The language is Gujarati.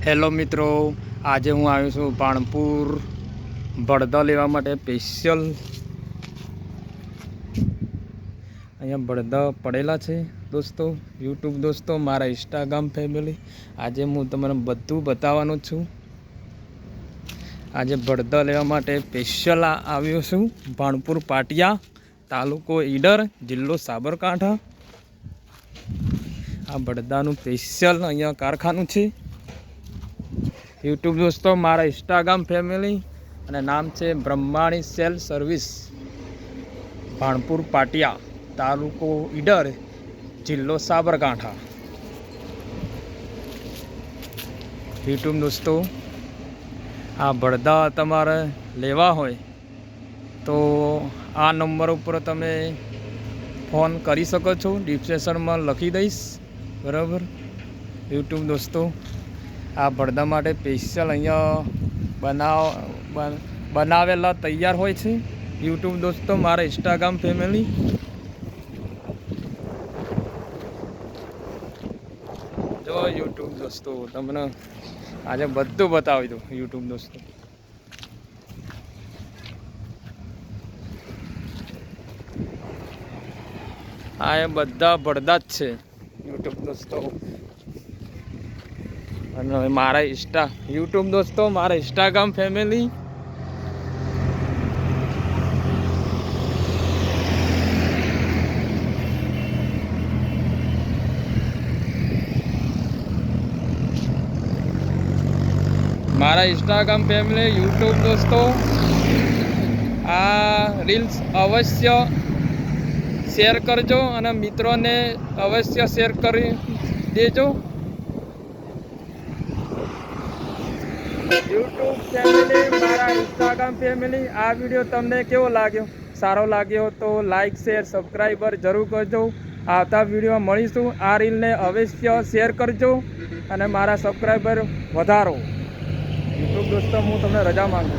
હેલો મિત્રો, આજે હું આવ્યો છું પાણપુર બળદા લેવા માટે સ્પેશિયલ. અહીંયા બળદા પડેલા છે દોસ્તો, યુટ્યુબ દોસ્તો, મારા ઇન્સ્ટાગ્રામ ફેમિલી. આજે હું તમને બધું બતાવવાનો છું. આજે બળદા લેવા માટે સ્પેશિયલ આવ્યો છું પાણપુર પાટિયા, તાલુકો ઈડર, જિલ્લો સાબરકાંઠા. આ બળદાનું સ્પેશિયલ અહીંયા કારખાનું છે. યુટ્યુબ દોસ્તો, મારા ઇન્સ્ટાગ્રામ ફેમિલી, અને નામ છે બ્રહ્માણી સેલ સર્વિસ, પાણપુર પાટિયા, તાલુકો ઈડર, જિલ્લો સાબરકાંઠા. યુટ્યુબ દોસ્તો, આ બળદા તમારે લેવા હોય તો આ નંબર ઉપર તમે ફોન કરી શકો છો. ડિસ્ક્રિપ્શનમાં લખી દઈશ, બરાબર. યુટ્યુબ દોસ્તો, આ બળદા માટે સ્પેશિયલ અહીંયા બનાવેલા તૈયાર હોય છે. યુટ્યુબ દોસ્તો, મારા ઇન્સ્ટાગ્રામ ફેમિલી. જો યુટ્યુબ દોસ્તો, તમને આજે બધું બતાવી દઉં. યુટ્યુબ દોસ્તો, આ એ બધા બળદા જ છે યુટ્યુબ દોસ્તો. અને મારા યુટ્યુબ દોસ્તો, મારા ઇન્સ્ટાગ્રામ ફેમિલી. મારા ઇન્સ્ટાગ્રામ ફેમિલી, યુટ્યુબ દોસ્તો, આ રીલ્સ અવશ્ય શેર કરજો અને મિત્રોને અવશ્ય શેર કરી દેજો. યુટ્યુબ ફેમિલી, મારા ઇન્સ્ટાગ્રામ ફેમિલી, આ વિડીયો તમને કેવો લાગ્યો? સારો લાગ્યો તો લાઈક, શેર, સબસ્ક્રાઈબર જરૂર કરજો. આવતા વિડીયો મળીશું. આ રીલને અવશ્ય શેર કરજો અને મારા સબસ્ક્રાઈબર વધારો. યુટ્યુબ દોસ્તો, હું તમને રજા માંગુ.